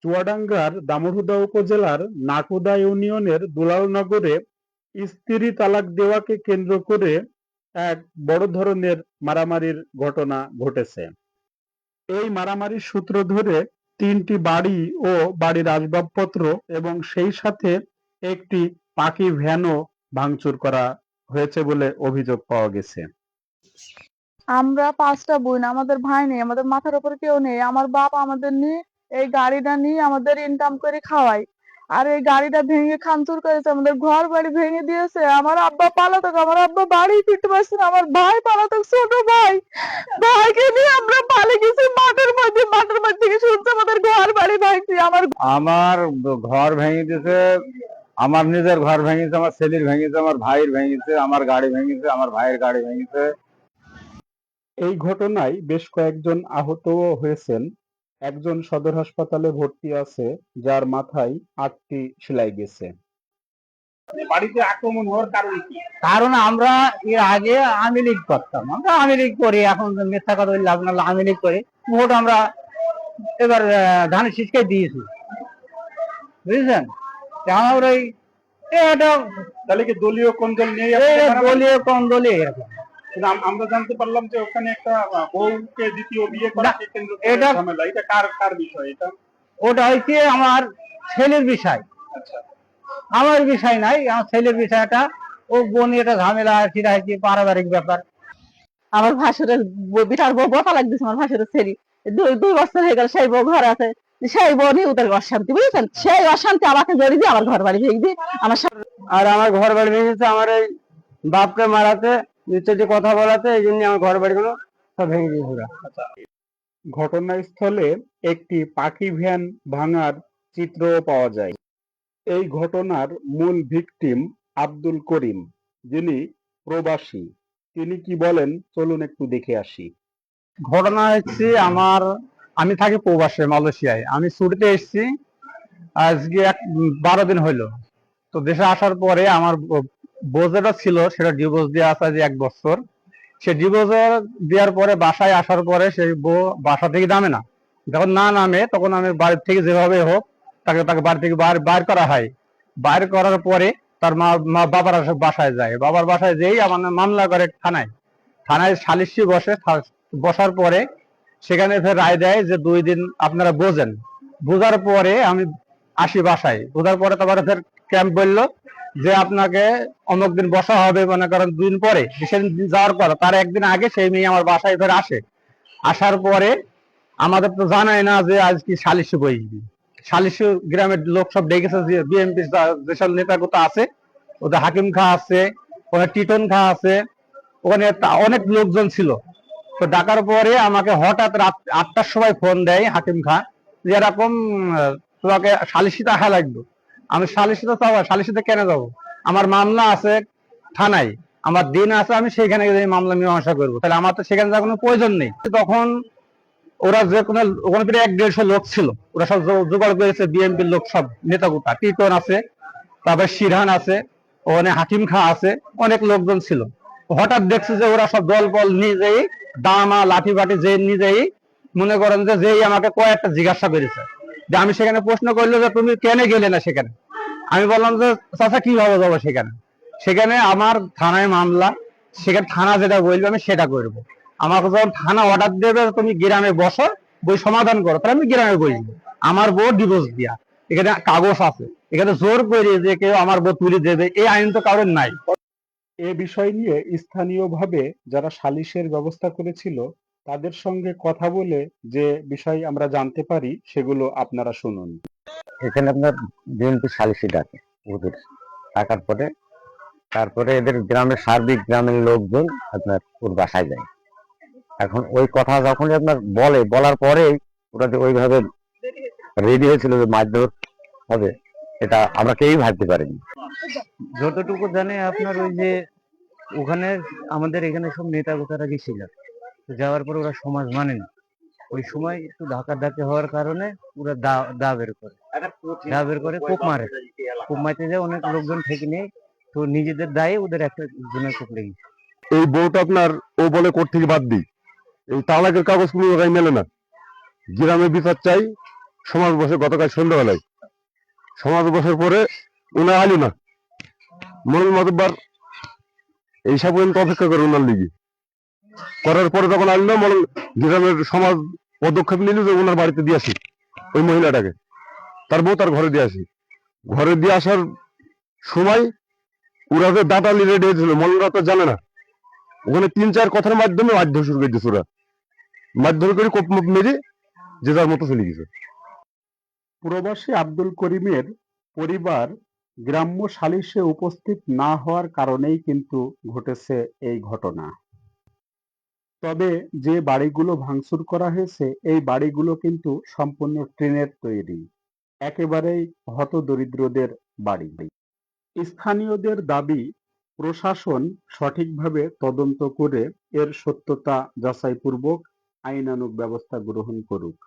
চুয়াডাঙ্গার দামুড়হুদা উপজেলার নাকুদা ইউনিয়নের দুলালনগরে স্ত্রী তালাক দেওয়াকে কেন্দ্র করে এক বড় ধরনের মারামারির ঘটনা ঘটেছে। এই মারামারির সূত্র ধরে ৩টি বাড়ি ও বাড়ির আসবাবপত্র এবং সেই সাথে একটি পাখি ভ্যানও ভাঙচুর করা হয়েছে বলে অভিযোগ পাওয়া গেছে। আমরা 5টা বোন, আমাদের ভাই নেই, আমাদের মাথার উপর কেউ নেই। আমার বাপ আমাদের নিয়ে এই গাড়িটা নিয়ে আমাদের ইনকাম করে খাওয়ায়। আর এই গাড়িটা ভেঙে খানচুর করেছে, আমাদের ঘর বাড়ি ভেঙে দিয়েছে। আমার আব্বা পালাতক, আমার আব্বা বাড়ি ফিরতে পারছে না। আমার ভাই পালাতক, ছোট ভাই, ভাইকে নিয়ে আমরা পালিয়ে গেছি মাঠের মধ্যে। মাঠের মধ্যে থেকে শুনছে আমাদের ঘর বাড়ি ভাঙছে। আমার ঘর ভেঙে দিয়েছে, আমার নিজের ঘর ভেঙেছে, আমার ছেলের ভেঙেছে, আমার ভাইয়ের ভেঙেছে, আমার গাড়ি ভেঙেছে, আমার ভাইয়ের গাড়ি ভেঙেছে। এই ঘটনায় বেশ কয়েকজন আহতও হয়েছেন। একজন সদর হাসপাতালে ভর্তি আছে, যার মাথায় 8টি সেলাই গেছে। বাড়িতে আক্রমণ হওয়ার কারণ কি? কারণ আমরা এর আগে আওয়ামী লীগ করতাম, আমরা আওয়ামী লীগ করি, এখন মিথ্যা কথা বললে আপনার আওয়ামী লীগ করি, ভোট আমরা এবার ধানের শীষকে দিয়েছি, বুঝেছেন। আমার ওই তাহলে কি দলীয় কোন্দল নিয়ে দলীয় কোন দলীয় আমরা জানতে পারলাম যে ওখানে একটা বউকে দ্বিতীয় বিয়ে করাকে কেন্দ্র করে এটা ঝামেলা। এটা কার বিষয়? এটা ওটা হচ্ছে আমার ছেলের বিষয়। আচ্ছা, আমার বিষয় নাই, আমার ছেলের বিষয়টা। ও বোন এটা ঝামেলা, সেটা হচ্ছে পারিবারিক ব্যাপার। আমার ভাসুরের বিটার বউ বতা লাগতেছে। আমার ভাসুরের ছেলে 2 বছর হয়ে গেল, সেই বউ ঘর আছে, সেই বউ নিয়ে ওদের অশান্তি, বুঝেছেন। সেই অশান্তি আমাকে জড়িয়ে দিয়ে আমার ঘর বাড়ি ভেঙে দিয়ে আর আমার ঘর বাড়ি ভেঙেছে আমার এই বাপকে মারাতে, নিচে কথা বলাতে, এই জন্য আমার ঘর বাড়িগুলো সব ভেঙে দিয়েছে ওরা। ঘটনাস্থলে একটি পাখি ভ্যান ভাঙার চিত্রও পাওয়া যায়। এই ঘটনার মূল ভিকটিম আব্দুল করিম, যিনি প্রবাসী। তিনি কি বলেন চলুন একটু দেখে আসি। ঘটনা হচ্ছে আমি থাকি প্রবাসে মালয়েশিয়ায়। আমি ছুটিতে এসেছি আজকে 12 দিন হইলো। তো দেশে আসার পরে আমার বউ যেটা ছিল সেটা ডিভোর্স দেওয়া আছে যে 1 বছর। সে ডিভোর্স দেওয়ার পরে বাসায় আসার পরে সেই বউ বাসা থেকে নামে না। যখন না নামে তখন আমি বাড়ির থেকে যেভাবে হোক তাকে বাড়ি থেকে বাইর করা হয়। বাইর করার পরে তার মা বাবার বাসায় যায়। বাবার বাসায় যেই আমার মামলা করে থানায় সালিশি বসার পরে সেখানে ফের রায় দেয় যে 2 দিন আপনারা বোঝেন। বোঝার পরে আমি আসি বাসায়। বোঝার পরে তারপরে ফের ক্যাম্প বললো যে আপনাকে অমুক দিন বসা হবে, মনে করেন 2 দিন পরে। সেদিন যাওয়ার পর তার 1 দিন আগে সেই মেয়ে আমার বাসায় ফের আসে। আসার পরে আমাদের তো জানাই না যে আজ কি সালিশি বসবি। সালিশি গ্রামের লোক সব ডেকেছে, যে বিএনপি যেসব নেতাগুলো আছে, ওদের হাকিম খা আছে, ওখানে টিটন খা আছে, ওখানে অনেক লোকজন ছিল। তো ডাকার পরে আমাকে হঠাৎ রাত 8টার সময় ফোন দেয় হাকিম খা, যে এরকম তোমাকে সালিশিতে আসা লাগবে। আমি সালিশিতে কেন যাবো? আমার মামলা আছে থানায়, আমার দিন আছে, আমি সেখানে মামলা মীমাংসা করবো। তাহলে আমার তো সেখানে যাওয়ার কোনো প্রয়োজন নেই। তখন ওরা যে কোনো ওখানে প্রায় 1-150 লোক ছিল, ওরা সব জোগাড় করেছে, বিএনপির লোক সব নেতাগুতা, টিটন আছে, তারপরে শিরহান আছে, ওখানে হাকিম খা আছে, অনেক লোকজন ছিল। হঠাৎ দেখছে যে ওরা সব দল বল নিজেই দামা লাঠি বাটি যে নিজেই মনে করেন যে যেই আমাকে কয়েকটা জিজ্ঞাসা করেছে। যে আমি সেখানে প্রশ্ন করলো যে তুমি কেন গেলে না সেখানে। আমি বললাম যে চাচা কিভাবে যাবো সেখানে। সেখানে আমার থানায় মামলা, সেখানে থানা যেটা বলবে আমি সেটা করবো। আমাকে যখন থানা অর্ডার দেবে তুমি গ্রামে বসো, বই সমাধান করো, তাহলে আমি গ্রামে বসবো। আমার বউ ডিভোর্স দিয়া, এখানে কাগজ আছে, এখানে জোর করে যে কেউ আমার বউ তুলে দেবে এই আইন তো কারোর নাই। এ বিষয় নিয়ে স্থানীয়ভাবে যারা সালিশের ব্যবস্থা করেছিল তাদের সঙ্গে কথা বলে যে বিষয় আমরা জানতে পারি সেগুলো আপনারা শুনুন। এখানে আপনার বিএনপি সালিশি ডাকে, ওদের ডাকার পরে তারপরে এদের গ্রামের সার্বিক গ্রামের লোকজন আপনার ওর বাসায় যায়। এখন ওই কথা যখনই আপনার বলার পরেই ওরা যে ওইভাবে রেডি হয়েছিল যে মারধর হবে, এটা আমরা কেউই ভাবতে পারিনি। যতটুকু জানি আপনার ওই যে ওখানে আমাদের এখানে সব নেতা গোতারা গেছিল, যাওয়ার পর ওরা সমাজ মানেনি। ওই সময় একটু ধাক্কাধাক্কি হওয়ার কারণে ওরা দা বের করে কোপ মারতে যায়, অনেক লোকজন থেকে নেই। তো নিজেদের দায়ে ওদের একটা জনের কোপ লেগেছে। এই বউটা আপনার ও বলে কোর্ট থেকে বাদ দিই, এই তালাকের কাগজ কোনো জায়গায় মেলে না। গ্রামে বিচার চাই, সমাজ বসে গতকাল সন্ধ্যাবেলায়। সমাজ বসার পরে উনি আইলো না, মনুল মাতব্বর এইসব পর্যন্ত অপেক্ষা করে উনার লিগে। করার পরে যখন আইলো না, মনুল গ্রামের সমাজ পদক্ষেপ নিল যে ওনার বাড়িতে দিয়ে আসি ওই মহিলাটাকে, তার বউ তার ঘরে দিয়ে আসি। ঘরে দিয়ে আসার সময় ওরা যে দাঁতালি রেডি হয়েছিল, মনুলরা তো জানে না। ওখানে 3-4 কথার মাধ্যমে মারধর শুরু করে দিয়েছে। ওরা মারধর করে কোপ মোপ মেরে যে যার মতো চলে গেছে। প্রবাসী আব্দুল করিমের পরিবার গ্রাম্য সালিশে উপস্থিত না হওয়ার কারণেই কিন্তু ঘটেছে এই ঘটনা। তবে যে বাড়িগুলো ভাঙচুর করা হয়েছে এই বাড়িগুলো কিন্তু সম্পূর্ণ টিনের তৈরি, একেবারেই হতদরিদ্রদের বাড়ি। স্থানীয়দের দাবি, প্রশাসন সঠিকভাবে তদন্ত করে এর সত্যতা যাচাইপূর্বক আইনানুগ ব্যবস্থা গ্রহণ করুক।